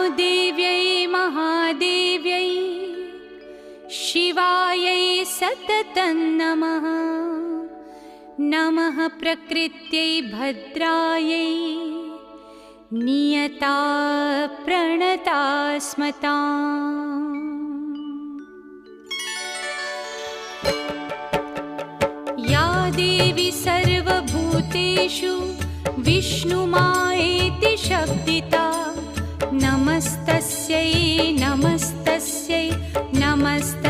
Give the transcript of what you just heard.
देव्यै महादेव्यै शिवायै सततं नमः। नमः प्रकृत्यै भद्रायै नियता प्रणता स्मताम्। या देवी सर्वभूतेषु विष्णुमायेति शब्दिता नमस्तस्यै नमस्तस्यै नमस्तस्यै